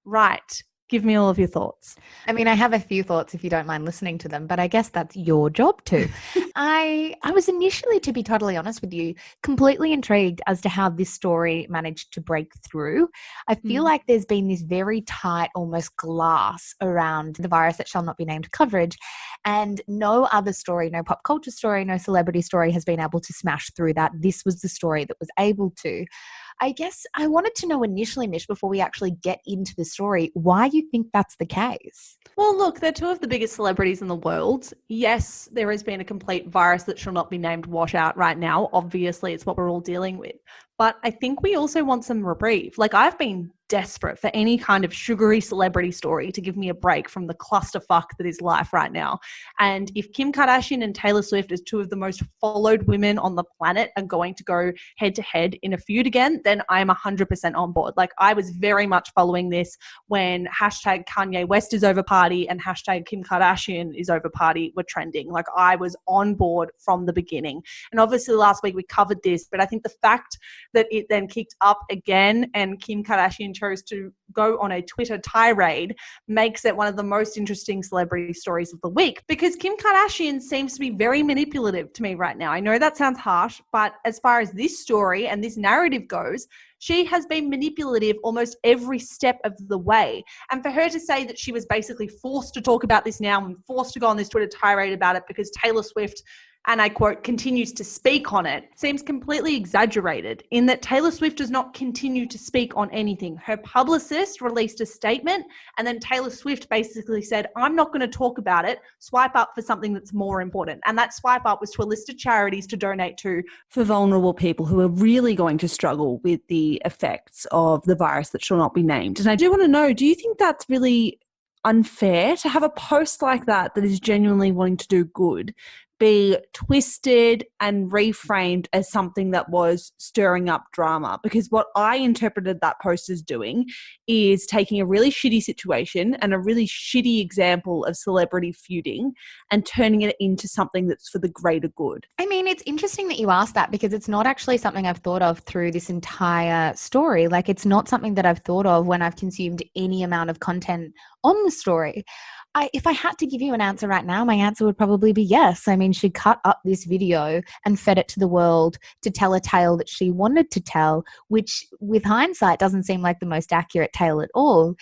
B: Right. Give me all of your thoughts.
A: I mean, I have a few thoughts if you don't mind listening to them, but I guess that's your job too. I was initially, to be totally honest with you, completely intrigued as to how this story managed to break through. I feel like there's been this very tight, almost glass around the virus that shall not be named coverage, and no other story, no pop culture story, no celebrity story has been able to smash through that. This was the story that was able to. I guess I wanted to know initially, Mich, before we actually get into the story, why you think that's the case.
B: Well, look, they're two of the biggest celebrities in the world. Yes, there has been a complete virus that shall not be named washout right now. Obviously, it's what we're all dealing with. But I think we also want some reprieve. Like, I've been desperate for any kind of sugary celebrity story to give me a break from the clusterfuck that is life right now. And if Kim Kardashian and Taylor Swift, as two of the most followed women on the planet, are going to go head to head in a feud again, then I'm 100% on board. Like, I was very much following this when hashtag Kanye West is over party and hashtag Kim Kardashian is over party were trending. Like, I was on board from the beginning. And obviously last week we covered this, but I think the fact that it then kicked up again and Kim Kardashian chose to go on a Twitter tirade makes it one of the most interesting celebrity stories of the week, because Kim Kardashian seems to be very manipulative to me right now. I know that sounds harsh, but as far as this story and this narrative goes, she has been manipulative almost every step of the way. And for her to say that she was basically forced to talk about this now and forced to go on this Twitter tirade about it because Taylor Swift, and I quote, continues to speak on it, seems completely exaggerated in that Taylor Swift does not continue to speak on anything. Her publicist released a statement and then Taylor Swift basically said, I'm not going to talk about it, swipe up for something that's more important. And that swipe up was to a list of charities to donate to
C: for vulnerable people who are really going to struggle with the effects of the virus that shall not be named. And I do want to know, do you think that's really unfair to have a post like that that is genuinely wanting to do good be twisted and reframed as something that was stirring up drama? Because what I interpreted that post as doing is taking a really shitty situation and a really shitty example of celebrity feuding and turning it into something that's for the greater good.
A: I mean, it's interesting that you asked that because it's not actually something I've thought of through this entire story. Like, it's not something that I've thought of when I've consumed any amount of content on the story. If I had to give you an answer right now, my answer would probably be yes. I mean, she cut up this video and fed it to the world to tell a tale that she wanted to tell, which with hindsight doesn't seem like the most accurate tale at all.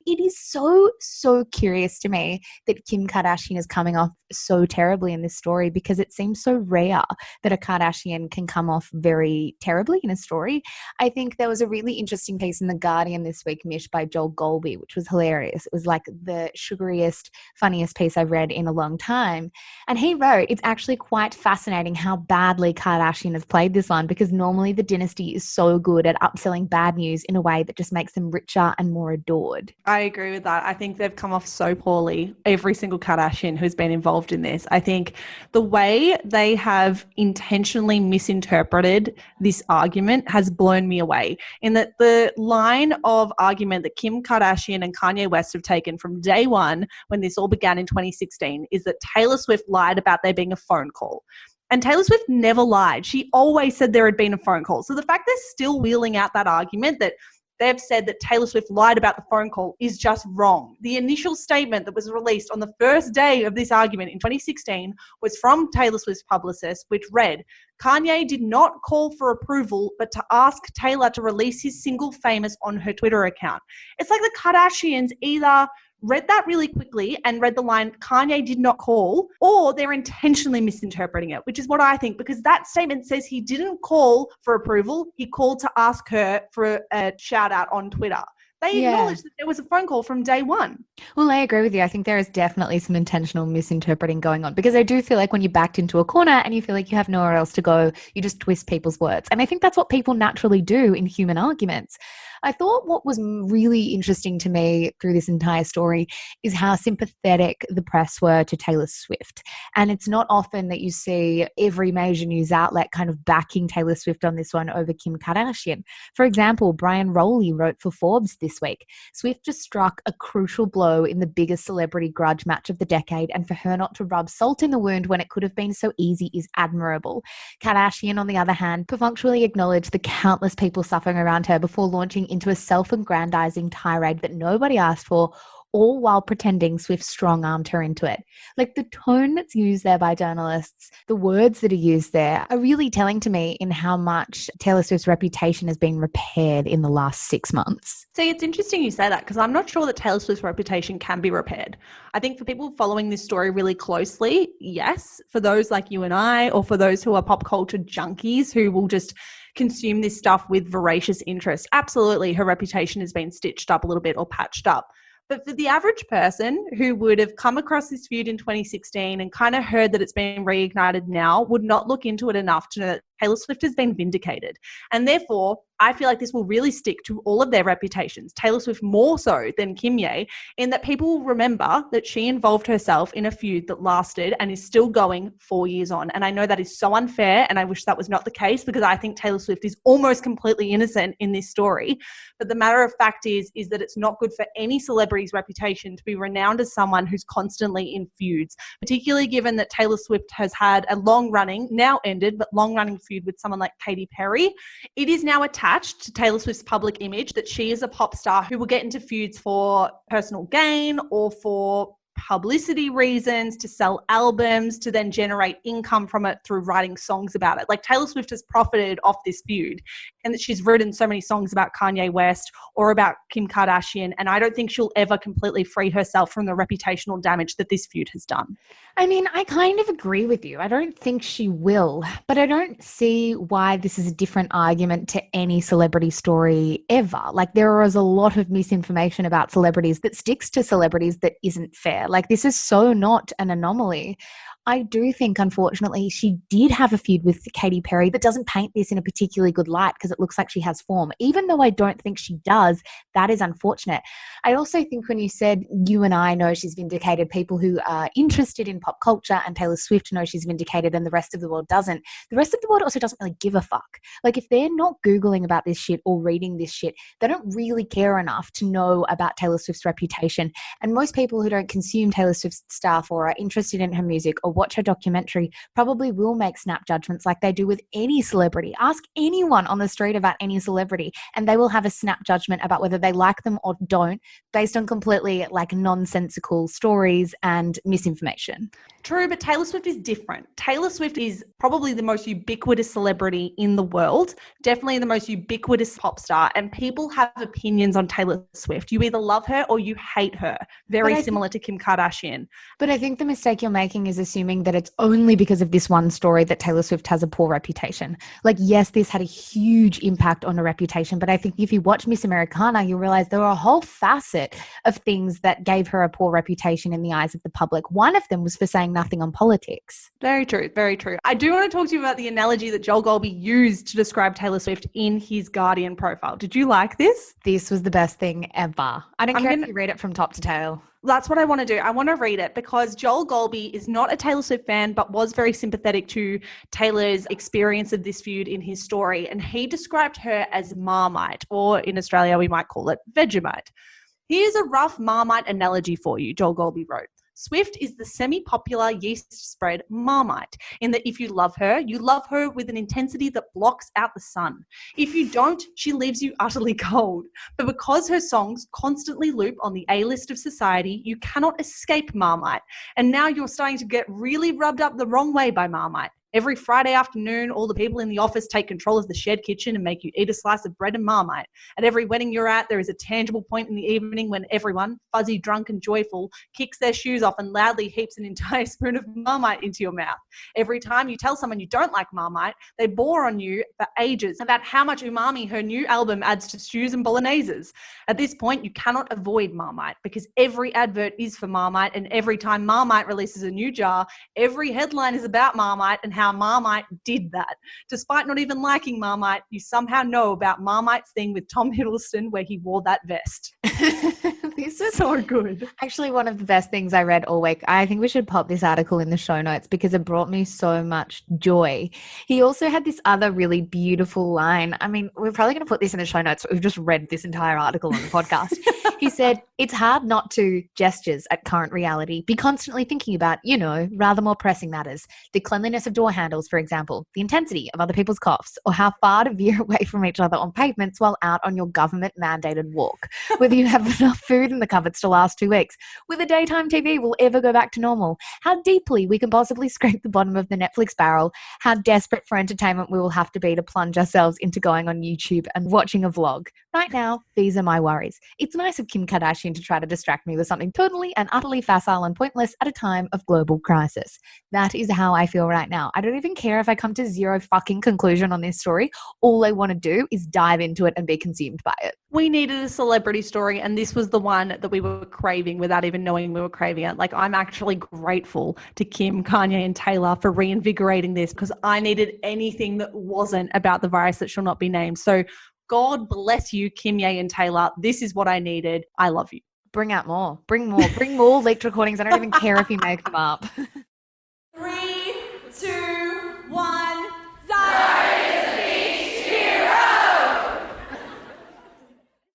A: It is so curious to me that Kim Kardashian is coming off so terribly in this story, because it seems so rare that a Kardashian can come off very terribly in a story. I think there was a really interesting piece in The Guardian this week, Mich, by Joel Golby, which was hilarious. It was like the sugariest, funniest piece I've read in a long time. And he wrote, it's actually quite fascinating how badly Kardashian has played this one, because normally the dynasty is so good at upselling bad news in a way that just makes them richer and more adored.
B: I agree with that. I think they've come off so poorly, every single Kardashian who's been involved in this. I think the way they have intentionally misinterpreted this argument has blown me away, in that the line of argument that Kim Kardashian and Kanye West have taken from day one when this all began in 2016 is that Taylor Swift lied about there being a phone call. And Taylor Swift never lied. She always said there had been a phone call. So the fact they're still wheeling out that argument that they've said that Taylor Swift lied about the phone call is just wrong. The initial statement that was released on the first day of this argument in 2016 was from Taylor Swift's publicist, which read, Kanye did not call for approval, but to ask Taylor to release his single Famous on her Twitter account. It's like the Kardashians either read that really quickly and read the line, Kanye did not call, or they're intentionally misinterpreting it, which is what I think, because that statement says he didn't call for approval. He called to ask her for a shout out on Twitter. They acknowledged that there was a phone call from day one.
A: Well, I agree with you. I think there is definitely some intentional misinterpreting going on, because I do feel like when you're backed into a corner and you feel like you have nowhere else to go, you just twist people's words. And I think that's what people naturally do in human arguments. I thought what was really interesting to me through this entire story is how sympathetic the press were to Taylor Swift. And it's not often that you see every major news outlet kind of backing Taylor Swift on this one over Kim Kardashian. For example, Brian Rowley wrote for Forbes this week, Swift just struck a crucial blow in the biggest celebrity grudge match of the decade, and for her not to rub salt in the wound when it could have been so easy is admirable. Kardashian, on the other hand, perfunctorily acknowledged the countless people suffering around her before launching into a self-aggrandizing tirade that nobody asked for, all while pretending Swift strong-armed her into it. Like, the tone that's used there by journalists, the words that are used there are really telling to me in how much Taylor Swift's reputation has been repaired in the last 6 months.
B: See, it's interesting you say that because I'm not sure that Taylor Swift's reputation can be repaired. I think for people following this story really closely, yes. For those like you and I, or for those who are pop culture junkies who will just consume this stuff with voracious interest, absolutely her reputation has been stitched up a little bit or patched up. But for the average person who would have come across this feud in 2016 and kind of heard that it's been reignited now, would not look into it enough to know that Taylor Swift has been vindicated. And therefore, I feel like this will really stick to all of their reputations, Taylor Swift more so than Kim Ye, in that people will remember that she involved herself in a feud that lasted and is still going 4 years on. And I know that is so unfair, and I wish that was not the case because I think Taylor Swift is almost completely innocent in this story. But the matter of fact is that it's not good for any celebrity's reputation to be renowned as someone who's constantly in feuds, particularly given that Taylor Swift has had a long-running, now ended, but long-running feud with someone like Katy Perry. It is now attached to Taylor Swift's public image that she is a pop star who will get into feuds for personal gain or for publicity reasons, to sell albums, to then generate income from it through writing songs about it. Like, Taylor Swift has profited off this feud, and that she's written so many songs about Kanye West or about Kim Kardashian, and I don't think she'll ever completely free herself from the reputational damage that this feud has done.
A: I mean, I kind of agree with you. I don't think she will, but I don't see why this is a different argument to any celebrity story ever. Like, there is a lot of misinformation about celebrities that sticks to celebrities that isn't fair. Like, this is so not an anomaly. I do think, unfortunately, she did have a feud with Katy Perry that doesn't paint this in a particularly good light because it looks like she has form. Even though I don't think she does, that is unfortunate. I also think when you said you and I know she's vindicated, people who are interested in pop culture and Taylor Swift know she's vindicated and the rest of the world doesn't, the rest of the world also doesn't really give a fuck. Like, if they're not Googling about this shit or reading this shit, they don't really care enough to know about Taylor Swift's reputation. And most people who don't consume Taylor Swift's stuff or are interested in her music or watch her documentary probably will make snap judgments like they do with any celebrity. Ask anyone on the street about any celebrity and they will have a snap judgment about whether they like them or don't based on completely like nonsensical stories and misinformation.
B: True, but Taylor Swift is different. Taylor Swift is probably the most ubiquitous celebrity in the world, definitely the most ubiquitous pop star, and people have opinions on Taylor Swift. You either love her or you hate her, very similar to Kim Kardashian.
A: But I think the mistake you're making is assuming that it's only because of this one story that Taylor Swift has a poor reputation. Like, yes, this had a huge impact on her reputation, but I think if you watch Miss Americana, you'll realize there were a whole facet of things that gave her a poor reputation in the eyes of the public. One of them was for saying nothing on politics.
B: Very true, very true. I do want to talk to you about the analogy that Joel Golby used to describe Taylor Swift in his Guardian profile. Did you like this?
A: This was the best thing ever. I don't care if you read it from top to tail.
B: That's what I want to do. I want to read it because Joel Golby is not a Taylor Swift fan, but was very sympathetic to Taylor's experience of this feud in his story. And he described her as Marmite, or in Australia, we might call it Vegemite. Here's a rough Marmite analogy for you, Joel Golby wrote. Swift is the semi-popular yeast spread Marmite, in that if you love her with an intensity that blocks out the sun. If you don't, she leaves you utterly cold. But because her songs constantly loop on the A-list of society, you cannot escape Marmite. And now you're starting to get really rubbed up the wrong way by Marmite. Every Friday afternoon, all the people in the office take control of the shared kitchen and make you eat a slice of bread and Marmite. At every wedding you're at, there is a tangible point in the evening when everyone, fuzzy, drunk and joyful, kicks their shoes off and loudly heaps an entire spoon of Marmite into your mouth. Every time you tell someone you don't like Marmite, they bore on you for ages about how much umami her new album adds to stews and bologneses. At this point, you cannot avoid Marmite because every advert is for Marmite, and every time Marmite releases a new jar, every headline is about Marmite and somehow Marmite did that. Despite not even liking Marmite, you somehow know about Marmite's thing with Tom Hiddleston where he wore that vest.
A: This is
B: So good.
A: actually one of the best things I read all week. I think we should pop this article in the show notes because it brought me so much joy. He also had this other really beautiful line. I mean, we're probably going to put this in the show notes. We've just read this entire article on the podcast. He said, it's hard not to gestures at current reality, be constantly thinking about, rather more pressing matters. The cleanliness of door handles, for example, the intensity of other people's coughs, or how far to veer away from each other on pavements while out on your government-mandated walk. Whether you have enough food in the cupboards to last 2 weeks, whether daytime TV will ever go back to normal, how deeply we can possibly scrape the bottom of the Netflix barrel, how desperate for entertainment we will have to be to plunge ourselves into going on YouTube and watching a vlog. Right now, these are my worries. It's nice of Kim Kardashian to try to distract me with something totally and utterly facile and pointless at a time of global crisis. That is how I feel right now. I don't even care if I come to zero fucking conclusion on this story. All I want to do is dive into it and be consumed by it.
B: We needed a celebrity story, and this was the one that we were craving without even knowing we were craving it. Like, I'm actually grateful to Kim, Kanye, and Taylor for reinvigorating this because I needed anything that wasn't about the virus that shall not be named. So God bless you, Kim, Ye, and Taylor. This is what I needed. I love you.
A: Bring out more. Bring more. Bring more leaked recordings. I don't even care if you make them up.
F: 3, 2, 1. Zara is a beach hero!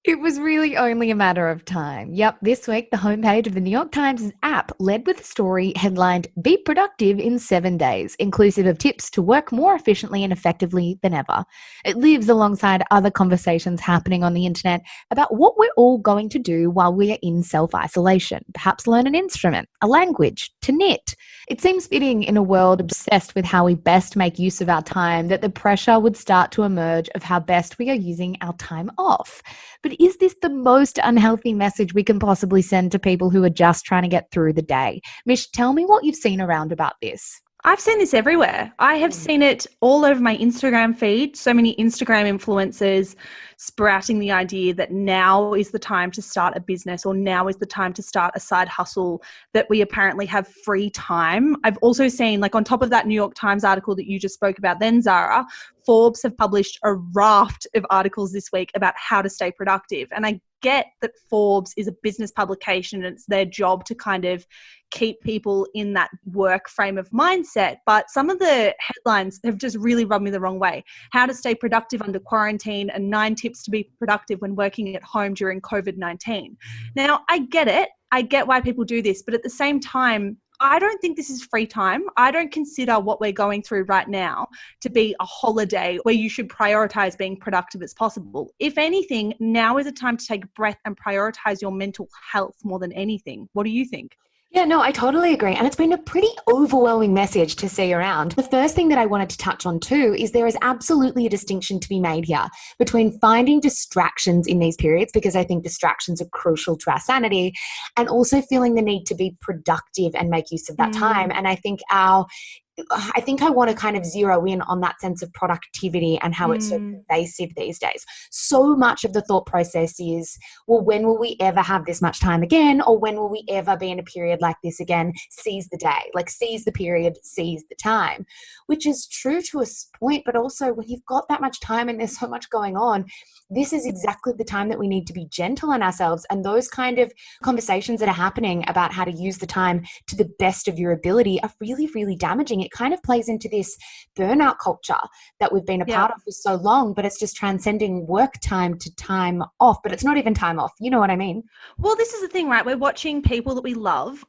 A: It was really only a matter of time. Yep, this week, the homepage of the New York Times app led with a story headlined, Be Productive in 7 Days, inclusive of tips to work more efficiently and effectively than ever. It lives alongside other conversations happening on the internet about what we're all going to do while we are in self-isolation. Perhaps learn an instrument, a language, to knit. It seems fitting in a world obsessed with how we best make use of our time that the pressure would start to emerge of how best we are using our time off. But is this the most unhealthy message we can possibly send to people who are just trying to get through the day? Mich, tell me what you've seen around about this.
C: I've seen this everywhere. I have seen it all over my Instagram feed. So many Instagram influencers sprouting the idea that now is the time to start a business or now is the time to start a side hustle, that we apparently have free time. I've also seen, like, on top of that New York Times article that you just spoke about then, Zara, Forbes have published a raft of articles this week about how to stay productive. And I get that Forbes is a business publication and it's their job to kind of keep people in that work frame of mindset. But some of the headlines have just really rubbed me the wrong way. How to stay productive under quarantine and 9 tips to be productive when working at home during COVID-19. Now, I get it. I get why people do this. But at the same time, I don't think this is free time. I don't consider what we're going through right now to be a holiday where you should prioritize being productive as possible. If anything, now is a time to take a breath and prioritize your mental health more than anything. What do you think?
A: Yeah, no, I totally agree. And it's been a pretty overwhelming message to see around. The first thing that I wanted to touch on too is there is absolutely a distinction to be made here between finding distractions in these periods, because I think distractions are crucial to our sanity, and also feeling the need to be productive and make use of that time. And I think I want to kind of zero in on that sense of productivity and how it's so pervasive these days. So much of the thought process is, well, when will we ever have this much time again? Or when will we ever be in a period like this again? Seize the day, like seize the period, seize the time, which is true to a point. But also when you've got that much time and there's so much going on, this is exactly the time that we need to be gentle on ourselves. And those kind of conversations that are happening about how to use the time to the best of your ability are really, really damaging. It kind of plays into this burnout culture that we've been a part of for so long, but it's just transcending work time to time off, but it's not even time off. You know what I mean?
C: Well, this is the thing, right? We're watching people that we love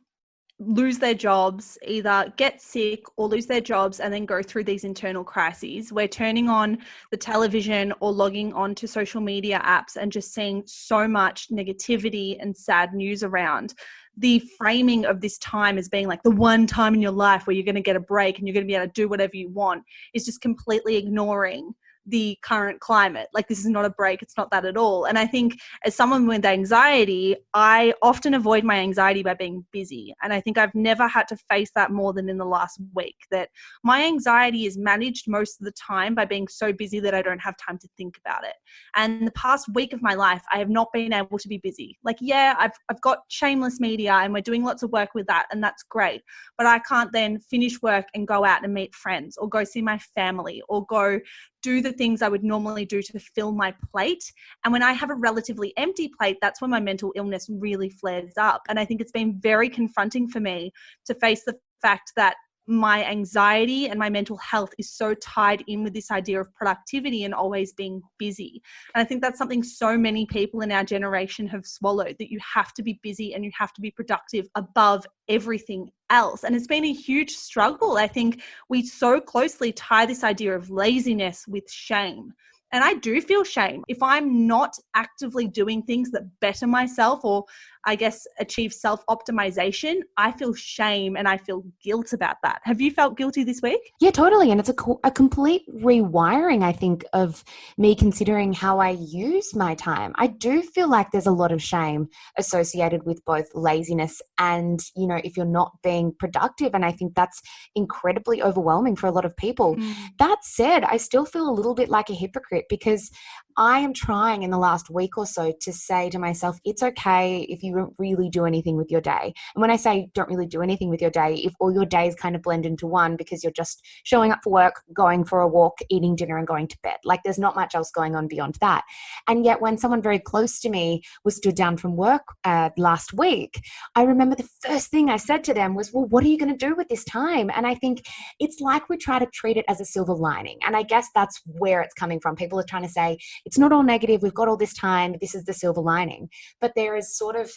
C: lose their jobs, either get sick or lose their jobs and then go through these internal crises. We're turning on the television or logging on to social media apps and just seeing so much negativity and sad news around. The framing of this time as being like the one time in your life where you're going to get a break and you're going to be able to do whatever you want is just completely ignoring
B: the current climate. Like, this is not a break. It's not that at all. And I think as someone with anxiety, I often avoid my anxiety by being busy. And I think I've never had to face that more than in the last week, that my anxiety is managed most of the time by being so busy that I don't have time to think about it. And the past week of my life, I have not been able to be busy. Like, yeah, I've got Shameless media and we're doing lots of work with that, and that's great. But I can't then finish work and go out and meet friends or go see my family or go do the things I would normally do to fill my plate. And when I have a relatively empty plate, that's when my mental illness really flares up. And I think it's been very confronting for me to face the fact that my anxiety and my mental health is so tied in with this idea of productivity and always being busy. And I think that's something so many people in our generation have swallowed, that you have to be busy and you have to be productive above everything else. And it's been a huge struggle. I think we so closely tie this idea of laziness with shame. And I do feel shame. If I'm not actively doing things that better myself or I guess achieve self-optimization, I feel shame and I feel guilt about that. Have you felt guilty this week?
G: Yeah, totally. And it's a complete rewiring, I think, of me considering how I use my time. I do feel like there's a lot of shame associated with both laziness and, you know, if you're not being productive. And I think that's incredibly overwhelming for a lot of people. That said, I still feel a little bit like a hypocrite because I am trying in the last week or so to say to myself, it's okay if you don't really do anything with your day. And when I say don't really do anything with your day, if all your days kind of blend into one because you're just showing up for work, going for a walk, eating dinner and going to bed. Like there's not much else going on beyond that. And yet when someone very close to me was stood down from work last week, I remember the first thing I said to them was, well, what are you going to do with this time? And I think it's like we try to treat it as a silver lining. And I guess that's where it's coming from. People are trying to say, it's not all negative. We've got all this time. This is the silver lining. But there is sort of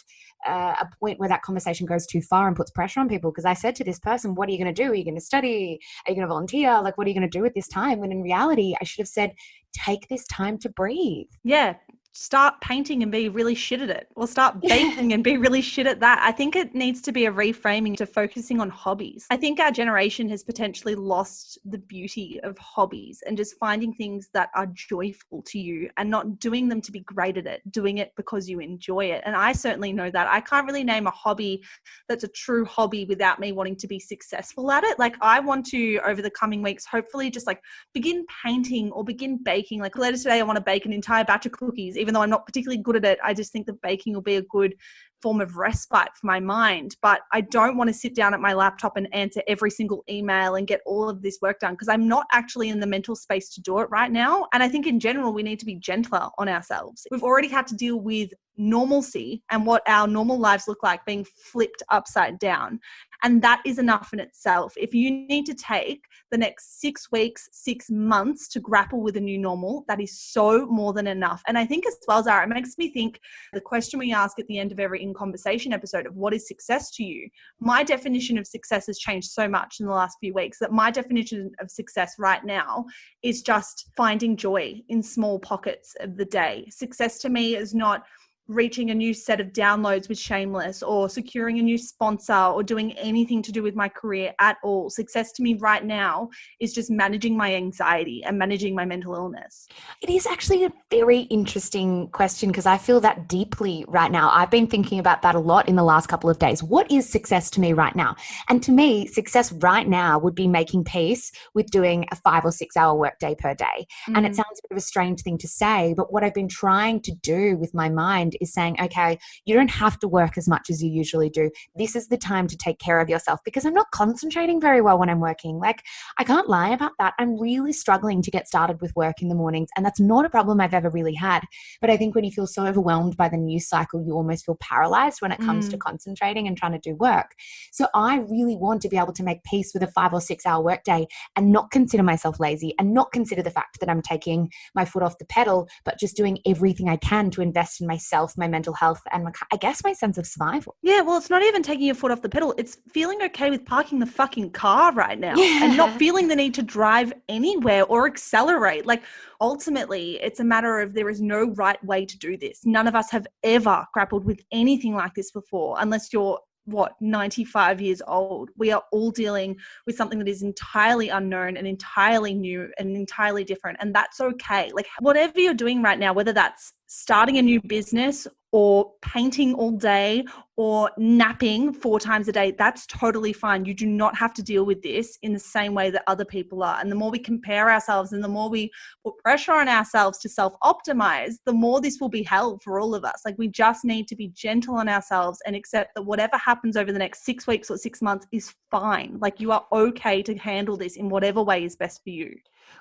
G: a point where that conversation goes too far and puts pressure on people. Because I said to this person, what are you going to do? Are you going to study? Are you going to volunteer? Like, what are you going to do with this time? When in reality, I should have said, take this time to breathe.
B: Yeah. Start painting and be really shit at it, or start baking and be really shit at that. I think it needs to be a reframing to focusing on hobbies. I think our generation has potentially lost the beauty of hobbies and just finding things that are joyful to you and not doing them to be great at it, doing it because you enjoy it. And I certainly know that. I can't really name a hobby that's a true hobby without me wanting to be successful at it. Like I want to, over the coming weeks, hopefully just like begin painting or begin baking. Like later today, I want to bake an entire batch of cookies. Even though I'm not particularly good at it, I just think that baking will be a good form of respite for my mind. But I don't want to sit down at my laptop and answer every single email and get all of this work done because I'm not actually in the mental space to do it right now. And I think in general, we need to be gentler on ourselves. We've already had to deal with normalcy and what our normal lives look like being flipped upside down. And that is enough in itself. If you need to take the next 6 weeks, 6 months to grapple with a new normal, that is so more than enough. And I think as well, Zara, it makes me think the question we ask at the end of every In Conversation episode of what is success to you? My definition of success has changed so much in the last few weeks that my definition of success right now is just finding joy in small pockets of the day. Success to me is not reaching a new set of downloads with Shameless or securing a new sponsor or doing anything to do with my career at all. Success to me right now is just managing my anxiety and managing my mental illness.
G: It is actually a very interesting question because I feel that deeply right now. I've been thinking about that a lot in the last couple of days. What is success to me right now? And to me, success right now would be making peace with doing a 5 or 6 hour workday per day. And it sounds a bit of a strange thing to say, but what I've been trying to do with my mind is saying, okay, you don't have to work as much as you usually do. This is the time to take care of yourself because I'm not concentrating very well when I'm working. Like, I can't lie about that. I'm really struggling to get started with work in the mornings, and that's not a problem I've ever really had. But I think when you feel so overwhelmed by the news cycle, you almost feel paralyzed when it comes to concentrating and trying to do work. So I really want to be able to make peace with a 5 or 6 hour workday and not consider myself lazy and not consider the fact that I'm taking my foot off the pedal, but just doing everything I can to invest in myself, my mental health, and I guess my sense of survival.
B: Yeah, well, it's not even taking your foot off the pedal. It's feeling okay with parking the fucking car right now and not feeling the need to drive anywhere or accelerate. Like, ultimately, it's a matter of there is no right way to do this. None of us have ever grappled with anything like this before, unless you're 95 years old. We are all dealing with something that is entirely unknown and entirely new and entirely different. And that's okay. Like whatever you're doing right now, whether that's starting a new business or painting all day or napping 4 times a day, that's totally fine. You do not have to deal with this in the same way that other people are. And the more we compare ourselves and the more we put pressure on ourselves to self-optimize, the more this will be hell for all of us. Like we just need to be gentle on ourselves and accept that whatever happens over the next 6 weeks or 6 months is fine. Like you are okay to handle this in whatever way is best for you.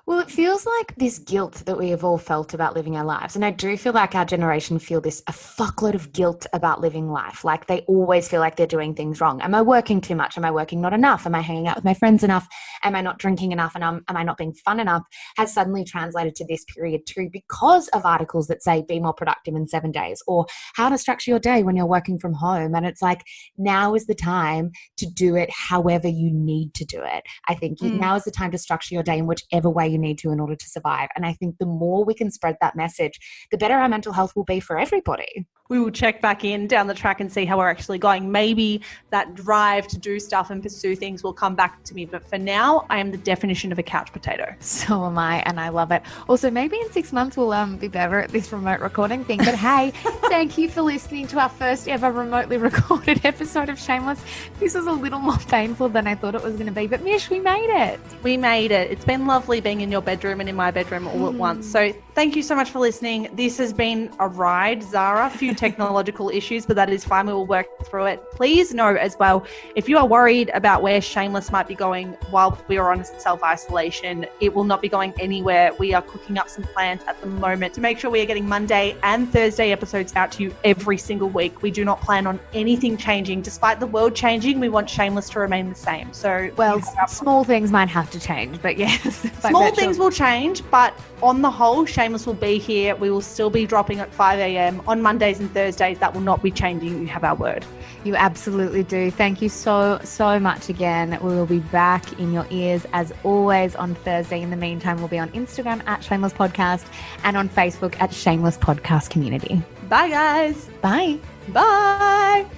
G: Well, it feels like this guilt that we have all felt about living our lives. And I do feel like our generation feel a fuckload of guilt about living life. Like they always feel like they're doing things wrong. Am I working too much? Am I working not enough? Am I hanging out with my friends enough? Am I not drinking enough? And am I not being fun enough? Has suddenly translated to this period too because of articles that say be more productive in 7 days or how to structure your day when you're working from home. And it's like, now is the time to do it however you need to do it. I think now is the time to structure your day in whichever way you need to in order to survive. And I think the more we can spread that message, the better our mental health will be for everybody.
B: We will check back in down the track and see how we're actually going. Maybe that drive to do stuff and pursue things will come back to me. But for now, I am the definition of a couch potato.
A: So am I, and I love it. Also, maybe in 6 months we'll be better at this remote recording thing. But hey, thank you for listening to our first ever remotely recorded episode of Shameless. This was a little more painful than I thought it was going to be. But Mich, we made it.
B: We made it. It's been lovely being in your bedroom and in my bedroom all at once. So thank you so much for listening. This has been a ride, Zara. A few technological issues, but that is fine. We will work through it. Please know as well, if you are worried about where Shameless might be going while we are on self-isolation, it will not be going anywhere. We are cooking up some plans at the moment to make sure we are getting Monday and Thursday episodes out to you every single week. We do not plan on anything changing. Despite the world changing, we want Shameless to remain the same. So,
A: well, small things might have to change, but yes.
B: Small things will change, but on the whole, Shameless will be here. We will still be dropping at 5 a.m. on Mondays and Thursdays. That will not be changing. You have our word.
A: You absolutely do. Thank you so much again. We will be back in your ears as always on Thursday. In the meantime, we'll be on Instagram at Shameless Podcast and on Facebook at Shameless Podcast Community.
B: Bye, guys.
A: Bye.
B: Bye.